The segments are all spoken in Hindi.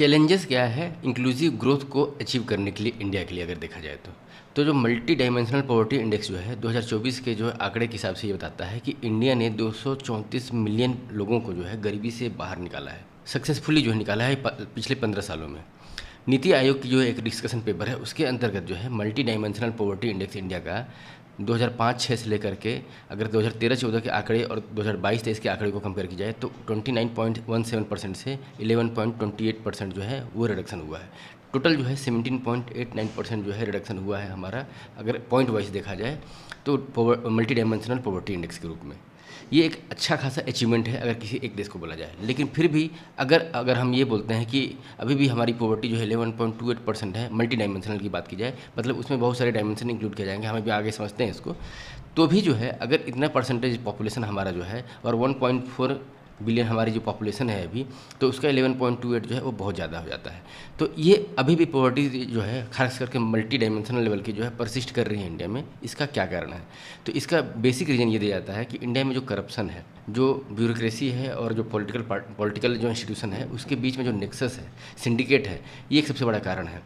चैलेंजेस क्या है इंक्लूसिव ग्रोथ को अचीव करने के लिए इंडिया के लिए अगर देखा जाए तो जो मल्टी डायमेंशनल पॉवर्टी इंडेक्स जो है 2024 के जो आंकड़े के हिसाब से ये बताता है कि इंडिया ने 234 मिलियन लोगों को जो है गरीबी से बाहर निकाला है, सक्सेसफुली जो है निकाला है पिछले 15 सालों में। नीति आयोग की जो एक डिस्कशन पेपर है उसके अंतर्गत जो है multi dimensional poverty index India का 2005-06 से लेकर के अगर 2013-14 के आंकड़े और 2022-23 के आंकड़े को कंपेयर की जाए तो 29.17% से 11.28% जो है वो रिडक्शन हुआ है। टोटल जो है 17.89% जो है रिडक्शन हुआ है हमारा, अगर पॉइंट वाइज देखा जाए तो मल्टी डायमेंशनल पॉवर्टी इंडेक्स के रूप में। ये एक अच्छा खासा अचीवमेंट है अगर किसी एक देश को बोला जाए। लेकिन फिर भी अगर हम ये बोलते हैं कि अभी भी हमारी पॉवर्टी जो है 11.28% है, मल्टी डायमेंशनल की बात की जाए, मतलब उसमें बहुत सारे डायमेंशन इंक्लूड किए जाएंगे, हमें भी आगे समझते हैं इसको, तो भी जो है अगर इतना परसेंटेज पॉपुलेशन हमारा जो है और 1.4 बिलियन हमारी जो पॉपुलेशन है अभी, तो उसका 11.28 जो है वो बहुत ज़्यादा हो जाता है। तो ये अभी भी पॉवर्टी जो है खास करके मल्टी डायमेंशनल लेवल की जो है परसिस्ट कर रही है इंडिया में। इसका क्या कारण है? तो इसका बेसिक रीज़न ये दिया जाता है कि इंडिया में जो करप्शन है, जो ब्यूरोक्रेसी है और जो पॉलिटिकल जो इंस्टीट्यूशन है उसके बीच में जो नेक्सस है, सिंडिकेट है, ये एक सबसे बड़ा कारण है।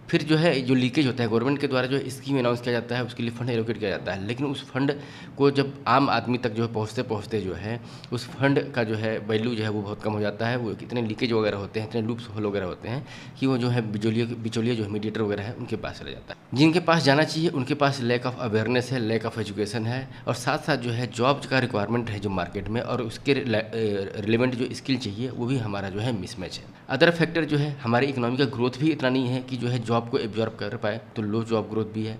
फिर जो है जो लीकेज होता है गवर्नमेंट के द्वारा जो स्कीम अनाउंस किया जाता है उसके लिए फंड एलोकेट किया जाता है, लेकिन उस फंड को जब आम आदमी तक जो है पहुँचते जो है उस फंड का जो है वैल्यू जो है वो बहुत कम हो जाता है। वो कितने लीकेज वगैरह होते हैं, इतने लूप्स होल वगैरह होते हैं कि वो जो है बिचौलिए जो है मीडिएटर वगैरह है उनके पास चला जाता है। जिनके पास जाना चाहिए उनके पास लैक ऑफ अवेयरनेस है, लैक ऑफ एजुकेशन है, और साथ साथ जो है जॉब का रिक्वायरमेंट है जो मार्केट में और उसके रिलेवेंट जो स्किल चाहिए वो भी हमारा जो है मिसमैच है। अदर फैक्टर जो है हमारी इकोनॉमी का ग्रोथ भी इतना नहीं है कि जो है जॉब को एब्जॉर्ब कर पाए, तो लो जॉब ग्रोथ भी है।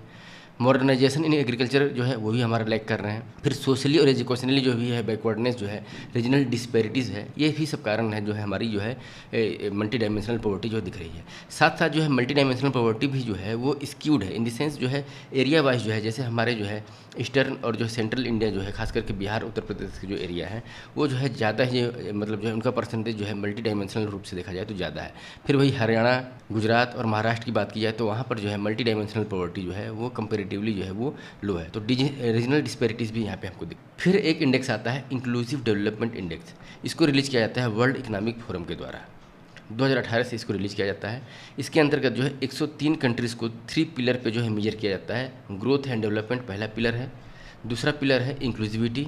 मॉडर्नाइजेशन इन एग्रीकल्चर जो है वो भी हमारा लैक कर रहे हैं। फिर सोशली और एजुकेशनली जो भी है बैकवर्डनेस जो है, रीजनल डिस्पैरिटीज़ है, ये भी सब कारण है जो है हमारी जो है मल्टी डायमेंशनल पॉवर्टी जो दिख रही है। साथ साथ जो है मल्टी डायमेंशनल पॉवर्टी भी जो है वो स्क्यूड है इन द सेंस जो है एरिया वाइज जो है, जैसे हमारे जो है ईस्टर्न और जो सेंट्रल इंडिया जो है खास करके बिहार उत्तर प्रदेश के जो एरिया है वो जो है ज़्यादा ही मतलब जो है उनका परसेंटेज जो है मल्टी डायमेंशनल रूप से देखा जाए तो ज़्यादा है। फिर वही हरियाणा, गुजरात और महाराष्ट्र की बात की जाए तो वहाँ पर जो है मल्टी डायमेंशनल पॉवर्टी जो है वो कंपेरेटिवली जो है वो लो है। तो रीजनल डिस्पैरिटीज़ भी यहाँ पे हमको दिख। फिर एक इंडेक्स आता है इंक्लूसिव डेवलपमेंट इंडेक्स। इसको रिलीज़ किया जाता है वर्ल्ड इकोनॉमिक फोरम के द्वारा, 2018 से इसको रिलीज़ किया जाता है। इसके अंतर्गत जो है 103 कंट्रीज़ को 3 पिलर पे जो है मेजर किया जाता है। ग्रोथ एंड डेवलपमेंट पहला पिलर है, दूसरा पिलर है इंक्लूसिविटी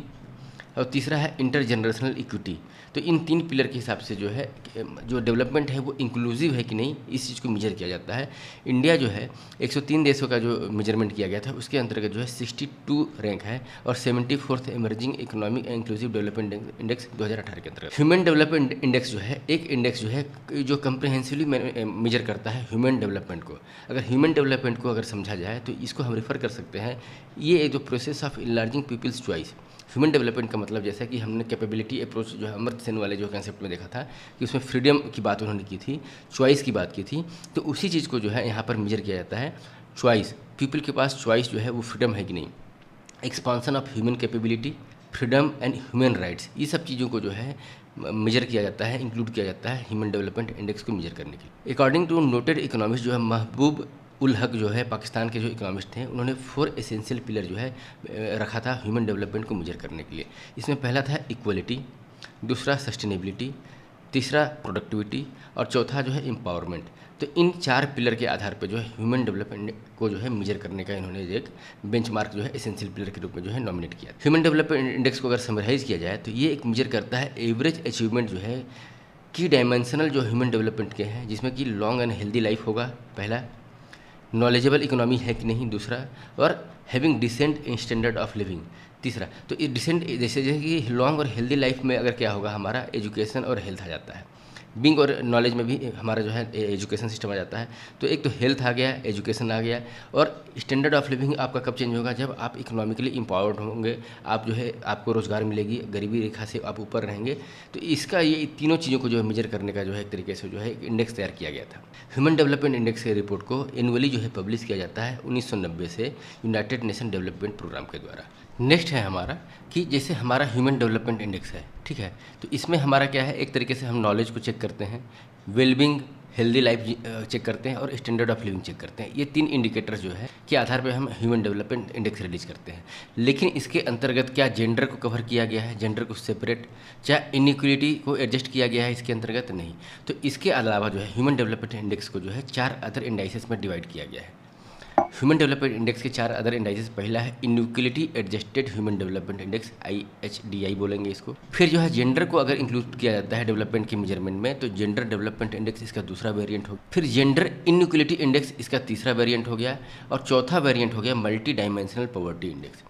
और तीसरा है इंटर जनरेशनल इक्विटी। तो इन 3 पिलर के हिसाब से जो है जो डेवलपमेंट है वो इंक्लूसिव है कि नहीं, इस चीज़ को मेजर किया जाता है। इंडिया जो है 103 देशों का जो मेजरमेंट किया गया था उसके अंतर्गत जो है 62 रैंक है और 74th emerging economic and inclusive development index 2018 के अंतर्गत। ह्यूमन डेवलपमेंट इंडेक्स जो है एक इंडेक्स जो है जो कंप्रहेंसिवली मेजर करता है ह्यूमन डेवलपमेंट को। अगर ह्यूमन डेवलपमेंट को अगर समझा जाए तो इसको हम रेफर कर सकते हैं, ये जो process of enlarging people's choice. Human development का मतलब जैसा कि हमने कैपेबिलिटी अप्रोच जो है अमर्त्य सेन वाले जो कंसेप्ट में देखा था कि उसमें फ्रीडम की बात उन्होंने की थी, चॉइस की बात की थी, तो उसी चीज़ को जो है यहाँ पर मेजर किया जाता है। चॉइस, पीपल के पास चॉइस जो है वो फ्रीडम है कि नहीं, expansion of human capability, freedom and human rights, ये सब चीज़ों को जो है मेजर किया जाता है, इंक्लूड किया जाता है ह्यूमन डेवलपमेंट इंडेक्स को मेजर करने के लिए। अकॉर्डिंग टू नोटेड इकोनॉमिस्ट जो है महबूब उल हक जो है पाकिस्तान के जो इकोनॉमिस्ट थे, उन्होंने 4 एसेंशियल पिलर जो है रखा था ह्यूमन डेवलपमेंट को मेजर करने के लिए। इसमें पहला था इक्वलिटी, दूसरा सस्टेनेबिलिटी, तीसरा प्रोडक्टिविटी और चौथा जो है एम्पावरमेंट। तो इन 4 पिलर के आधार पर जो है ह्यूमन डेवलपमेंट को जो है मेजर करने का इन्होंने एक बेंचमार्क जो है एसेंशियल पिलर के रूप में जो है नॉमिनेट किया। ह्यूमन डेवलपमेंट इंडेक्स को अगर समराइज किया जाए तो ये एक मेजर करता है एवरेज अचीवमेंट जो है की डायमेंशनल जो ह्यूमन डेवलपमेंट के हैं, जिसमें कि लॉन्ग एंड हेल्दी लाइफ होगा पहला, नॉलेजेबल इकोनॉमी है कि नहीं दूसरा, और having decent in standard of living तीसरा। तो ये डिसेंट जैसे कि लॉन्ग और हेल्दी लाइफ में अगर क्या होगा हमारा एजुकेशन और हेल्थ आ जाता है, बिंग और नॉलेज में भी हमारा जो है एजुकेशन सिस्टम आ जाता है। तो एक तो हेल्थ आ गया, एजुकेशन आ गया, और स्टैंडर्ड ऑफ लिविंग आपका कब चेंज होगा, जब आप इकोनॉमिकली एम्पावर्ड होंगे, आप जो है आपको रोज़गार मिलेगी, गरीबी रेखा से आप ऊपर रहेंगे। तो इसका ये तीनों चीज़ों को जो है मेजर करने का जो है एक तरीके से जो है इंडेक्स तैयार किया गया था। ह्यूमन डेवलपमेंट इंडेक्स के रिपोर्ट को एनुअली जो है पब्लिश किया जाता है 1990 से यूनाइटेड नेशन डेवलपमेंट प्रोग्राम के द्वारा। नेक्स्ट है हमारा कि जैसे हमारा ह्यूमन डेवलपमेंट इंडेक्स है, ठीक है, तो इसमें हमारा क्या है, एक तरीके से हम नॉलेज को चेक करते हैं, वेलबींग, हेल्दी लाइफ चेक करते हैं और स्टैंडर्ड ऑफ लिविंग चेक करते हैं। ये 3 इंडिकेटर्स जो है के आधार पे हम ह्यूमन डेवलपमेंट इंडेक्स रिलीज करते हैं। लेकिन इसके अंतर्गत क्या जेंडर को कवर किया गया है, जेंडर को सेपरेट, क्या इनइक्वलिटी को एडजस्ट किया गया है इसके अंतर्गत? नहीं। तो इसके अलावा जो है ह्यूमन डेवलपमेंट इंडेक्स को जो है 4 अदर इंडाइसेस में डिवाइड किया गया है। ह्यूमन डेवलपमेंट इंडेक्स के 4 अदर इंडाइसेस, पहला है inequality adjusted human development index, IHDI बोलेंगे इसको। फिर जो है जेंडर को अगर इंक्लूड किया जाता है डेवलपमेंट के मेजरमेंट में तो जेंडर डेवलपमेंट इंडेक्स इसका दूसरा वेरिएंट हो। फिर जेंडर इनइक्वलिटी इंडेक्स इसका तीसरा वेरिएंट हो गया। और चौथा वेरिएंट हो गया मल्टी डायमेंशनल पॉवर्टी इंडेक्स।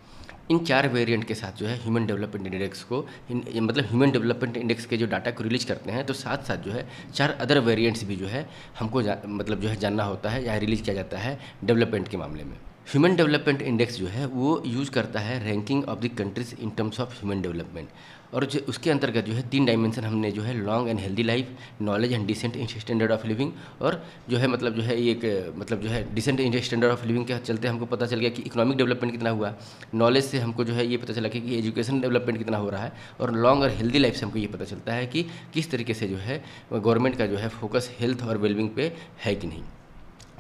इन 4 वेरिएंट के साथ जो है ह्यूमन डेवलपमेंट इंडेक्स को मतलब ह्यूमन डेवलपमेंट इंडेक्स के जो डाटा को रिलीज करते हैं तो साथ साथ जो है 4 अदर वेरिएंट्स भी जो है हमको मतलब जो है जानना होता है या रिलीज किया जाता है डेवलपमेंट के मामले में। ह्यूमन डेवलपमेंट इंडेक्स जो है वो यूज़ करता है ranking of the countries in terms of human development. और जो उसके अंतर्गत जो है 3 डायमेंशन हमने जो है long and healthy life, knowledge and decent standard of living, और जो है मतलब जो है एक मतलब जो है डिसेंट स्टैंडर्ड ऑफ लिविंग के चलते हमको पता चल गया कि इकोनॉमिक डेवलपमेंट कितना हुआ। नॉलेज से हमको जो है ये पता चला कि एजुकेशन डेवलपमेंट कितना हो रहा है। और लॉन्ग और हेल्दी लाइफ से हमको ये पता चलता है कि किस तरीके से जो है गवर्नमेंट का जो है फोकस हेल्थ और वेलबिंग पे है कि नहीं।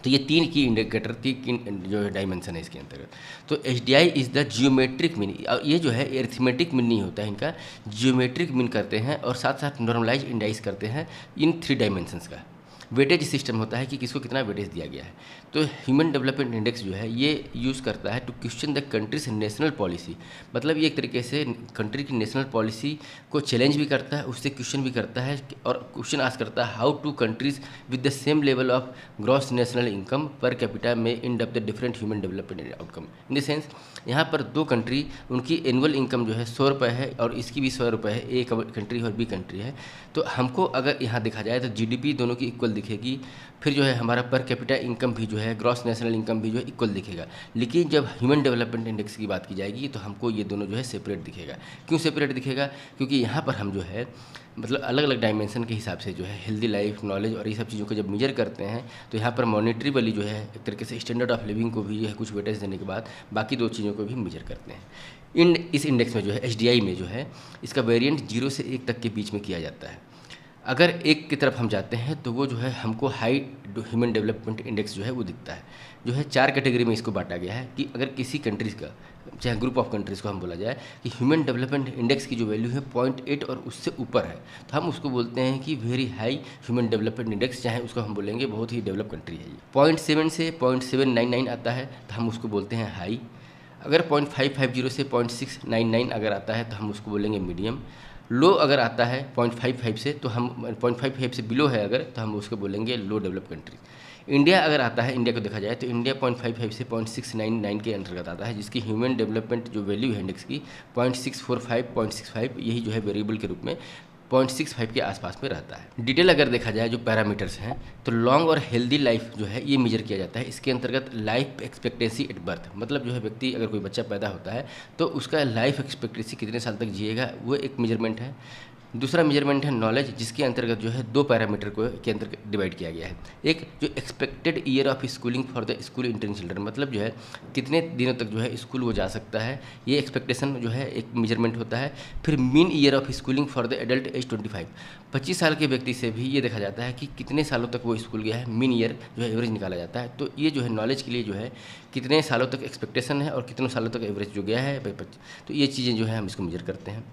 तो ये 3 की इंडिकेटर, 3 जो है डायमेंशन है इसके अंतर्गत। तो HDI is the geometric mean. ये जो है एरिथमेटिक मीन नहीं होता है, इनका जियोमेट्रिक मीन करते हैं और साथ साथ नॉर्मलाइज इंडाइस करते हैं इन 3 डायमेंशंस का। वेटेज सिस्टम होता है कि किसको कितना वेटेज दिया गया है। तो ह्यूमन डेवलपमेंट इंडेक्स जो है ये यूज़ करता है to question the country's national policy. मतलब ये एक तरीके से कंट्री की नेशनल पॉलिसी को चैलेंज भी करता है, उससे क्वेश्चन भी करता है और क्वेश्चन आस्क करता है how two countries with the same level of gross national income per capita में end up the different human development outcome. In the sense यहाँ पर 2 कंट्री उनकी एनुअल इनकम जो है 100 रुपये है और इसकी भी 100 रुपये है, ए कंट्री और बी कंट्री है। तो हमको अगर यहाँ देखा जाए तो GDP दोनों की इक्वल दिखेगी। फिर जो है हमारा पर कैपिटा इनकम भी जो है, ग्रॉस नेशनल इनकम भी जो है इक्वल दिखेगा। लेकिन जब ह्यूमन डेवलपमेंट इंडेक्स की बात की जाएगी तो हमको ये दोनों जो है सेपरेट दिखेगा। क्यों सेपरेट दिखेगा? क्योंकि यहाँ पर हम जो है मतलब अलग अलग डायमेंशन के हिसाब से जो है हेल्दी लाइफ, नॉलेज और ये सब चीज़ों को जब मेजर करते हैं तो यहाँ पर मॉनिटरी वाली जो है एक तरीके से स्टैंडर्ड ऑफ लिविंग को भी जो है कुछ वेटेज देने के बाद बाकी 2 चीज़ों को भी मेजर करते हैं। इस इंडेक्स में जो है HDI में जो है इसका वेरिएंट 0 से 1 तक के बीच में किया जाता है। अगर 1 की तरफ हम जाते हैं तो वो जो है हमको हाई ह्यूमन डेवलपमेंट इंडेक्स जो है वो दिखता है। जो है 4 कैटेगरी में इसको बांटा गया है कि अगर किसी कंट्रीज़ का चाहे ग्रुप ऑफ कंट्रीज़ को हम बोला जाए कि ह्यूमन डेवलपमेंट इंडेक्स की जो वैल्यू है 0.8 और उससे ऊपर है तो हम उसको बोलते हैं कि very high human development index, चाहे उसको हम बोलेंगे बहुत ही डेवलप कंट्री है। 0.7 से 0.799 आता है तो हम उसको बोलते हैं हाई। अगर 0.550 से 0.699 अगर आता है तो हम उसको बोलेंगे मीडियम। लो अगर आता है 0.55 से तो हम 0.55 से बिलो है अगर तो हम उसको बोलेंगे लो डेवलप कंट्री। इंडिया अगर आता है, इंडिया को देखा जाए तो इंडिया 0.55 से 0.699 के अंतर्गत आता है, जिसकी ह्यूमन डेवलपमेंट जो वैल्यू है इंडेक्स की 0.645 0.65 यही जो है वेरिएबल के रूप में 0.65 के आसपास में रहता है। डिटेल अगर देखा जाए जो पैरामीटर्स हैं तो लॉन्ग और हेल्दी लाइफ जो है ये मेजर किया जाता है। इसके अंतर्गत लाइफ एक्सपेक्टेंसी एट बर्थ, मतलब जो है व्यक्ति अगर कोई बच्चा पैदा होता है तो उसका लाइफ एक्सपेक्टेंसी कितने साल तक जिएगा वो एक मेजरमेंट है। दूसरा मेजरमेंट है नॉलेज, जिसके अंतर्गत जो है 2 पैरामीटर को के अंतर्गत डिवाइड किया गया है। एक जो expected year of schooling for the school intern children, मतलब जो है कितने दिनों तक जो है स्कूल वो जा सकता है, ये एक्सपेक्टेशन जो है एक मेजरमेंट होता है। फिर mean year of schooling for the adult age 25 साल के व्यक्ति से भी ये देखा जाता है कि कितने सालों तक वो स्कूल गया है, मीन ईयर जो है एवरेज निकाला जाता है। तो ये जो है नॉलेज के लिए जो है कितने सालों तक एक्सपेक्टेशन है और कितने सालों तक एवरेज जो गया है, तो ये चीज़ें जो है हम इसको मेजर करते हैं।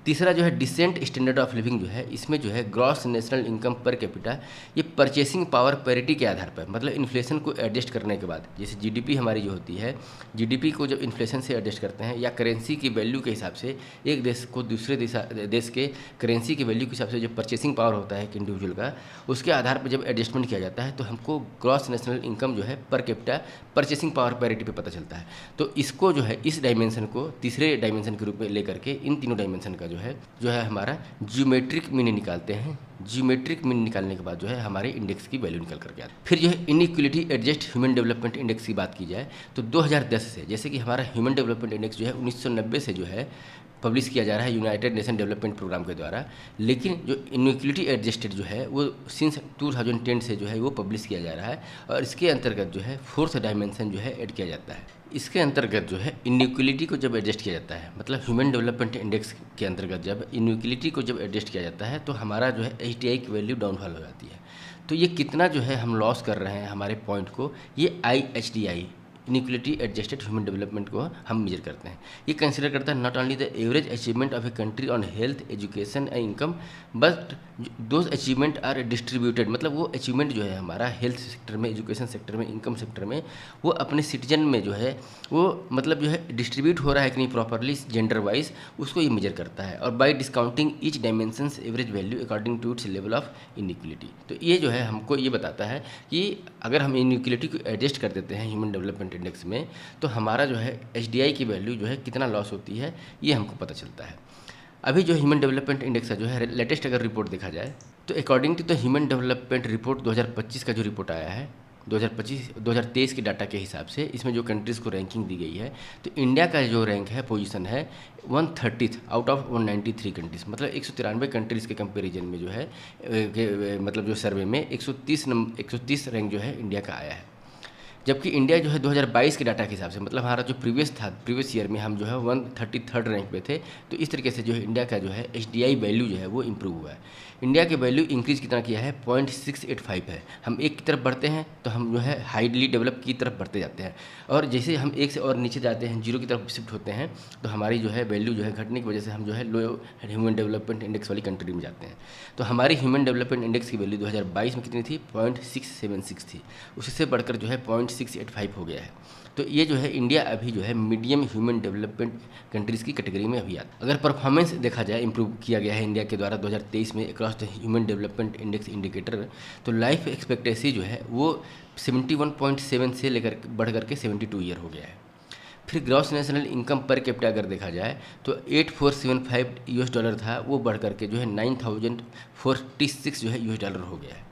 तीसरा जो है डिसेंट स्टैंडर्ड ऑफ लिविंग जो है, इसमें जो है gross national income per capita, ये परचेसिंग पावर पैरिटी के आधार पर, मतलब इन्फ्लेशन को एडजस्ट करने के बाद, जैसे जीडीपी हमारी जो होती है, जीडीपी को जब इन्फ्लेशन से एडजस्ट करते हैं या करेंसी की वैल्यू के हिसाब से, एक देश को दूसरे देश के करेंसी की वैल्यू के हिसाब से जो परचेसिंग पावर होता है एक इंडिविजुअल का, उसके आधार पर जब एडजस्टमेंट किया जाता है तो हमको ग्रॉस नेशनल इनकम जो है per capita purchasing power parity पे पता चलता है। तो इसको जो है इस डायमेंशन को तीसरे डायमेंशन के रूप में लेकर के इन तीनों डायमेंशन का जो है हमारा जियोमेट्रिक मीन निकालते हैं। जियोमेट्रिक मीन निकालने के बाद जो है हमारे इंडेक्स की वैल्यू निकल करके आती है। फिर जो है inequality adjust human development index की बात की जाए तो 2010 से, जैसे कि हमारा ह्यूमन डेवलपमेंट इंडेक्स जो है 1990 से जो है पब्लिश किया जा रहा है यूनाइटेड नेशन डेवलपमेंट प्रोग्राम के द्वारा, लेकिन जो इनइक्वलिटी एडजस्टेड जो है वो सिंस 2010 से जो है वो पब्लिश किया जा रहा है और इसके अंतर्गत जो है फोर्थ डायमेंशन जो है ऐड किया जाता है। इसके अंतर्गत जो है इनइक्वलिटी को जब एडजस्ट किया जाता है, मतलब ह्यूमन डेवलपमेंट इंडेक्स के अंतर्गत जब इनइक्वलिटी को जब एडजस्ट किया जाता है तो हमारा जो है HDI की वैल्यू डाउनफॉल हो जाती है। तो ये कितना जो है हम लॉस कर रहे हैं हमारे पॉइंट को, ये IHDI inequality adjusted human development को हम मेजर करते हैं। ये कंसिडर करता है not only the average achievement of a country on health, education and income, but those achievement are distributed, मतलब वो अचीवमेंट जो है हमारा हेल्थ सेक्टर में, एजुकेशन सेक्टर में, इनकम सेक्टर में, वो अपने सिटीजन में जो है वो मतलब जो है डिस्ट्रीब्यूट हो रहा है कि नहीं प्रॉपरली जेंडर वाइज, उसको ये मेजर करता है। और by discounting each dimensions average value according to its level of inequality. तो ये जो है हमको ये बताता है कि अगर हम इनइक्वलिटी को एडजस्ट कर देते हैं ह्यूमन डेवलपमेंट इंडेक्स में, तो हमारा जो है HDI की वैल्यू जो है कितना लॉस होती है ये हमको पता चलता है। अभी जो ह्यूमन डेवलपमेंट इंडेक्स है जो है लेटेस्ट अगर रिपोर्ट देखा जाए तो according to the human development report 2025 का जो रिपोर्ट आया है, 2023 के डाटा के हिसाब से इसमें जो कंट्रीज़ को रैंकिंग दी गई है, तो इंडिया का जो रैंक है, पोजीशन है 130th आउट ऑफ 193 कंट्रीज़, मतलब 193 कंट्रीज़ के कंपैरिजन में जो है मतलब जो सर्वे में 130 रैंक जो है इंडिया का आया है। जबकि इंडिया जो है 2022 के डाटा के हिसाब से, मतलब हमारा जो प्रीवियस ईयर में हम जो है 133rd रैंक पे थे, तो इस तरीके से जो है इंडिया का जो है HDI वैल्यू जो है वो इम्प्रूव हुआ है। इंडिया के वैल्यू इंक्रीज़ कितना किया है, 0.685 है। हम एक की तरफ बढ़ते हैं तो हम जो है हाईली डेवलप की तरफ बढ़ते जाते हैं, और जैसे हम एक से और नीचे जाते हैं, जीरो की तरफ शिफ्ट होते हैं, तो हमारी जो है वैल्यू जो है घटने की वजह से हम जो है लो ह्यूमन डेवलपमेंट इंडेक्स वाली कंट्री में जाते हैं। तो हमारी ह्यूमन डेवलपमेंट इंडेक्स की वैल्यू 2022 में कितनी थी, 0.676 थी, उससे बढ़कर जो है 0.685 हो गया है। तो ये जो है इंडिया अभी जो है मीडियम ह्यूमन डेवलपमेंट कंट्रीज़ की कैटेगरी में अभी आता है। अगर परफॉर्मेंस देखा जाए इंप्रूव किया गया है इंडिया के द्वारा 2023 में across the human development index indicator, तो लाइफ एक्सपेक्टेंसी जो है वो 71.7 से लेकर बढ़ करके 72 ईयर हो गया है। फिर gross national income per capita अगर देखा जाए तो 8475 US डॉलर था, वो बढ़ करके जो है 9046 जो है US डॉलर हो गया है।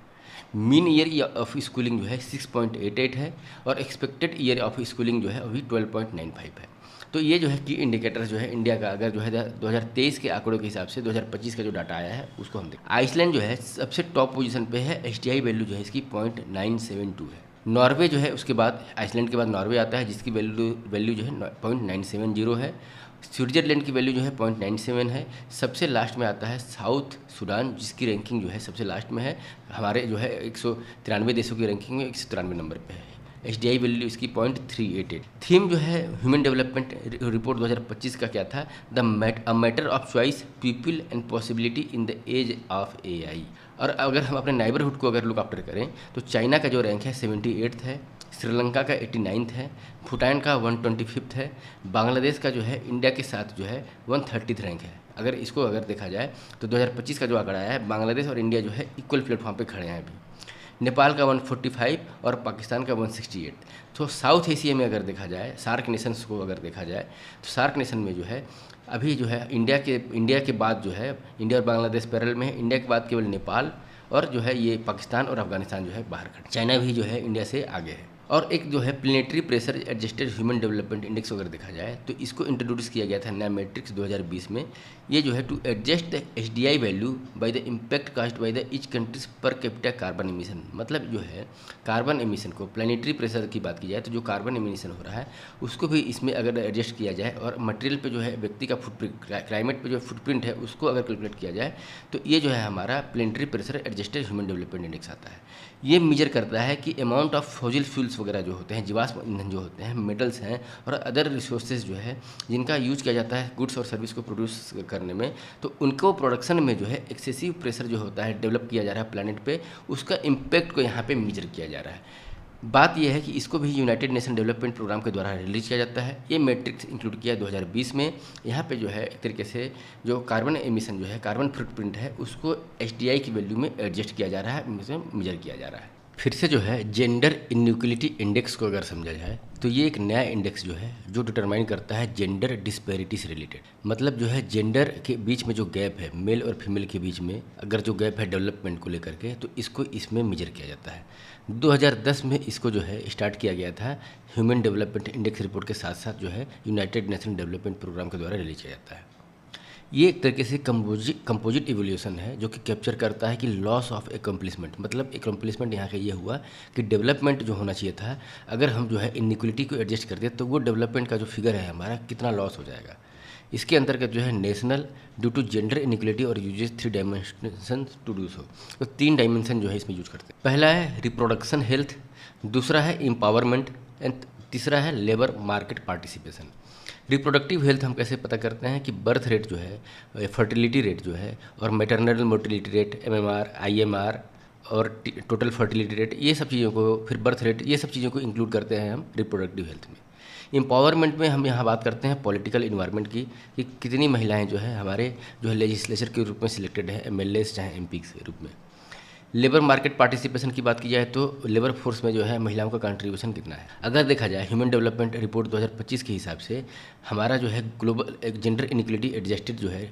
मीन ईयर ऑफ स्कूलिंग जो है 6.88 है, और एक्सपेक्टेड ईयर ऑफ स्कूलिंग जो है अभी 12.95 है। तो ये जो है की इंडिकेटर जो है इंडिया का, अगर जो है 2023 के आंकड़ों के हिसाब से 2025 का जो डाटा आया है उसको हम देखें। आइसलैंड जो है सबसे टॉप पोजीशन पे है, HDI वैल्यू जो है इसकी 0.972 है। नॉर्वे जो है उसके बाद, आइसलैंड के बाद नॉर्वे आता है जिसकी वैल्यू जो है 0.970 है। स्विट्जरलैंड की वैल्यू जो है 0.97 है। सबसे लास्ट में आता है साउथ सूडान, जिसकी रैंकिंग जो है सबसे लास्ट में है, हमारे जो है 193 देशों की रैंकिंग में 193 नंबर पे है। HDI वैल्यू इसकी 0.388। थीम जो है ह्यूमन डेवलपमेंट रिपोर्ट 2025 का क्या था, the matter of choice, people and possibility in the age of AI। और अगर हम अपने नाइबरहुड को अगर लुक आफ्टर करें तो चाइना का जो रैंक है 78th है, श्रीलंका का 89th है, भूटान का 125th है, बांग्लादेश का जो है इंडिया के साथ जो है 130th रैंक है। अगर इसको अगर देखा जाए तो 2025 का जो आंकड़ा आया है, बांग्लादेश और इंडिया जो है इक्वल प्लेटफॉर्म पे खड़े हैं अभी। नेपाल का 145 और पाकिस्तान का 168। तो साउथ एशिया में अगर देखा जाए, सार्क नेशंस को अगर देखा जाए तो सार्क नेशन में जो है अभी जो है इंडिया के बाद जो है, इंडिया और बांग्लादेश पैरेलल में है, इंडिया के बाद केवल नेपाल और जो है ये पाकिस्तान और अफगानिस्तान जो है बाहर खड़े। चाइना भी जो है इंडिया से आगे है। और एक जो है planetary pressure adjusted human development index अगर देखा जाए तो इसको इंट्रोड्यूस किया गया था नया मैट्रिक्स 2020 में। ये जो है to adjust the HDI value by the impact cast by the each countries per capita carbon emission. मतलब जो है कार्बन एमिशन को, प्लेनेटरी प्रेशर की बात की जाए तो जो कार्बन एमिशन हो रहा है उसको भी इसमें अगर एडजस्ट किया जाए, और मटेरियल पे जो है व्यक्ति का फुटप्रिंट, क्लाइमेट पे जो फुटप्रिंट है उसको अगर कैलकुलेट किया जाए, तो ये जो है हमारा planetary pressure adjusted human development index आता है। ये मेजर करता है कि अमाउंट ऑफ फॉसिल फ्यूल्स वगैरह जो होते हैं, जीवाश्म ईंधन जो होते हैं, मेटल्स हैं और अदर रिसोर्सेज जो है जिनका यूज किया जाता है गुड्स और सर्विस को प्रोड्यूस करने में, तो उनको प्रोडक्शन में जो है एक्सेसिव प्रेशर जो होता है डेवलप किया जा रहा है प्लैनेट पे, उसका इम्पैक्ट को यहाँ पे मेजर किया जा रहा है। बात यह है कि इसको भी यूनाइटेड नेशन डेवलपमेंट प्रोग्राम के द्वारा रिलीज किया जाता है। ये मैट्रिक्स इंक्लूड किया 2020 में। यहाँ पे जो है एक तरीके से जो कार्बन एमिशन जो है, कार्बन फुटप्रिंट है, उसको HDI की वैल्यू में एडजस्ट किया जा रहा है, मेजर किया जा रहा है। फिर से जो है जेंडर इनइक्वलिटी इंडेक्स को अगर समझा जाए तो ये एक नया इंडेक्स जो है जो डिटरमाइन करता है जेंडर डिस्पैरिटी से रिलेटेड। मतलब जो है जेंडर के बीच में जो गैप है, मेल और फीमेल के बीच में अगर जो गैप है डेवलपमेंट को लेकर के, तो इसको इसमें मेजर किया जाता है। 2010 में इसको जो है स्टार्ट किया गया था ह्यूमन डेवलपमेंट इंडेक्स रिपोर्ट के साथ साथ जो है यूनाइटेड नेशन डेवलपमेंट प्रोग्राम के द्वारा रिलीज किया जाता है। ये एक तरीके से कंपोजिट इवोल्यूशन है जो कि कैप्चर करता है कि लॉस ऑफ एकम्प्लिसमेंट। मतलब एकम्प्लिसमेंट यहाँ का ये हुआ कि डेवलपमेंट जो होना चाहिए था, अगर हम जो है इनइक्वलिटी को एडजस्ट कर दें तो वो डेवलपमेंट का जो फिगर है हमारा कितना लॉस हो जाएगा। इसके अंतर्गत जो है national due to gender inequality और uses 3 dimension to do so. तो 3 डायमेंशन जो है इसमें यूज करते हैं। पहला है रिप्रोडक्शन हेल्थ, दूसरा है एम्पावरमेंट एंड तीसरा है labour market participation. Reproductive health हम कैसे पता करते हैं कि बर्थ रेट जो है, फर्टिलिटी रेट जो है और maternal mortality rate MMR, IMR और टोटल फर्टिलिटी रेट, ये सब चीज़ों को, फिर बर्थ रेट, ये सब चीज़ों को इंक्लूड करते हैं हम रिप्रोडक्टिव हेल्थ में। एम्पावरमेंट में हम यहाँ बात करते हैं पॉलिटिकल इन्वायरमेंट की, कि कितनी महिलाएं जो है हमारे जो है लेजिस्लेचर के रूप में सिलेक्टेड हैं, एमएलएस चाहे एमपी के रूप में। लेबर मार्केट पार्टिसिपेशन की बात की जाए तो लेबर फोर्स में जो है महिलाओं का कंट्रीब्यूशन कितना है। अगर देखा जाए ह्यूमन डेवलपमेंट रिपोर्ट 2025 के हिसाब से हमारा जो है ग्लोबल जेंडर इनइक्वलिटी एडजस्टेड जो है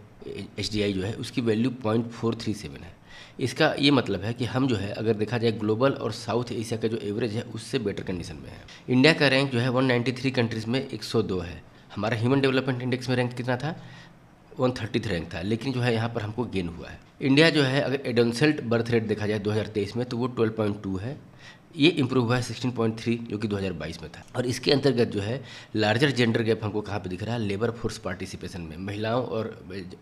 एचडीआई जो है उसकी वैल्यू 0.437 है। इसका ये मतलब है कि हम जो है अगर देखा जाए ग्लोबल और साउथ एशिया का जो एवरेज है उससे बेटर कंडीशन में है। इंडिया का रैंक जो है 193 कंट्रीज़ में 102 है। हमारा ह्यूमन डेवलपमेंट इंडेक्स में रैंक कितना था, 133 रैंक था, लेकिन जो है यहाँ पर हमको गेन हुआ है। इंडिया जो है अगर एडोलसेंट बर्थ रेट देखा जाए 2023 में तो वो 12.2 है, ये इंप्रूव हुआ है 16.3 जो कि 2022 में था। और इसके अंतर्गत जो है लार्जर जेंडर गैप हमको कहाँ पे दिख रहा है, लेबर फोर्स पार्टिसिपेशन में। महिलाओं और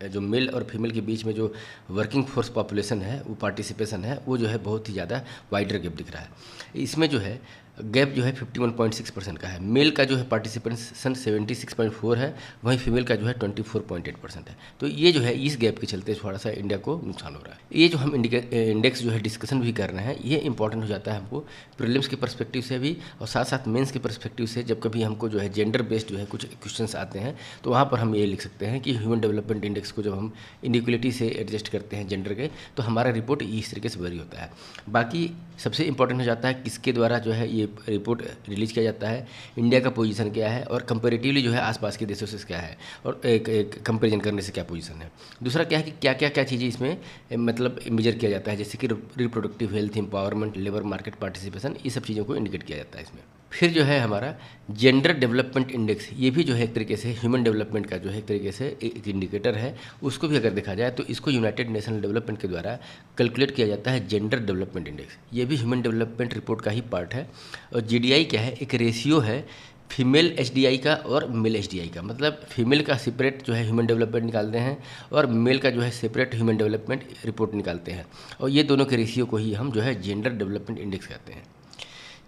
जो मेल और फीमेल के बीच में जो वर्किंग फोर्स पॉपुलेशन है, वो पार्टिसिपेशन है, वो जो है बहुत ही ज़्यादा वाइडर गैप दिख रहा है। इसमें जो है गैप जो है 51.6% का है। मेल का जो है पार्टिसिपेशन 76.4 है, वहीं फीमेल का जो है 24.8% है। तो ये जो है इस गैप के चलते थोड़ा सा इंडिया को नुकसान हो रहा है। ये जो हम इंडेक्स जो है डिस्कशन भी कर रहे हैं, ये इंपॉर्टेंट हो जाता है हमको प्रीलिम्स के पर्सपेक्टिव से भी और साथ साथ मेंस के पर्सपेक्टिव से। जब कभी हमको जो है जेंडर बेस्ड जो है कुछ क्वेश्चंस आते हैं तो वहाँ पर हम ये लिख सकते हैं कि ह्यूमन डेवलपमेंट इंडेक्स को जब हम इनइक्वलिटी से एडजस्ट करते हैं जेंडर के, तो हमारा रिपोर्ट इस तरीके से वेरी होता है। बाकी सबसे इंपॉर्टेंट हो जाता है किसके द्वारा जो है ये रिपोर्ट रिलीज किया जाता है, इंडिया का पोजीशन क्या है और कंपैरेटिवली जो है आसपास के देशों से क्या है, और एक कंपैरिजन करने से क्या पोजीशन है। दूसरा क्या है कि क्या क्या क्या चीज़ें इसमें मतलब मेजर किया जाता है, जैसे कि reproductive health, empowerment, labour market participation, ये सब चीज़ों को इंडिकेट किया जाता है इसमें। फिर जो है हमारा जेंडर डेवलपमेंट इंडेक्स, ये भी जो है एक तरीके से ह्यूमन डेवलपमेंट का जो है एक तरीके से एक इंडिकेटर है। उसको भी अगर देखा जाए तो इसको यूनाइटेड नेशन डेवलपमेंट के द्वारा कैलकुलेट किया जाता है जेंडर डेवलपमेंट इंडेक्स। ये भी ह्यूमन डेवलपमेंट रिपोर्ट का ही पार्ट है। और जीडीआई क्या है, एक रेशियो है फीमेल एचडीआई का और मेल एचडीआई का। मतलब फीमेल का सेपरेट जो है ह्यूमन डेवलपमेंट निकालते हैं और मेल का जो है सेपरेट ह्यूमन डेवलपमेंट रिपोर्ट निकालते हैं, और ये दोनों के रेशियो को ही हम जो है जेंडर डेवलपमेंट इंडेक्स कहते हैं।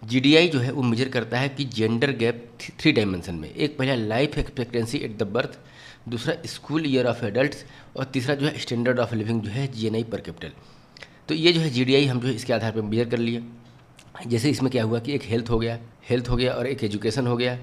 जीडीआई जो है वो मेजर करता है कि जेंडर गैप 3 डायमेंशन में। एक पहला life expectancy at the birth, दूसरा स्कूल ईयर ऑफ एडल्ट्स, और तीसरा जो है स्टैंडर्ड ऑफ लिविंग जो है जीएनआई पर कैपिटल। तो ये जो है जीडीआई हम जो है इसके आधार पर मेजर कर लिए। जैसे इसमें क्या हुआ कि एक हेल्थ हो गया और एक एजुकेशन हो गया,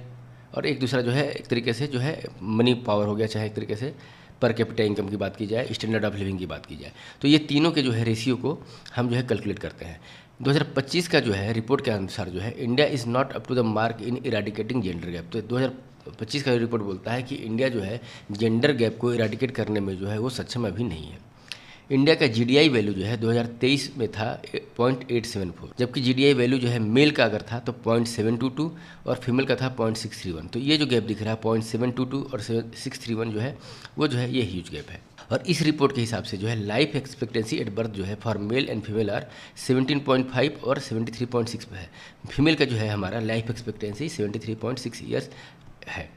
और एक दूसरा जो है एक तरीके से जो है मनी पावर हो गया, चाहे एक तरीके से पर कैपिटा इनकम की बात की जाए, स्टैंडर्ड ऑफ लिविंग की बात की जाए। तो ये तीनों के जो है रेशियो को हम जो है कैलकुलेट करते हैं। 2025 का जो है रिपोर्ट के अनुसार जो है India is not up to the mark in eradicating gender gap. तो 2025 का रिपोर्ट बोलता है कि इंडिया जो है जेंडर गैप को इराडिकेट करने में जो है वो सक्षम अभी नहीं है। इंडिया का जीडीआई वैल्यू जो है 2023 में था 0.874, जबकि जीडीआई वैल्यू जो है मेल का अगर था तो 0.722 और फीमेल का था 0.631। तो ये जो गैप दिख रहा है 0.722 और 631 जो है वो जो है ये ह्यूज गैप है। और इस रिपोर्ट के हिसाब से जो है लाइफ एक्सपेक्टेंसी एट बर्थ जो है for male and female are 17.5 और 73.6 पे है। फीमेल का जो है हमारा लाइफ एक्सपेक्टेंसी 73.6 ईयर्स है।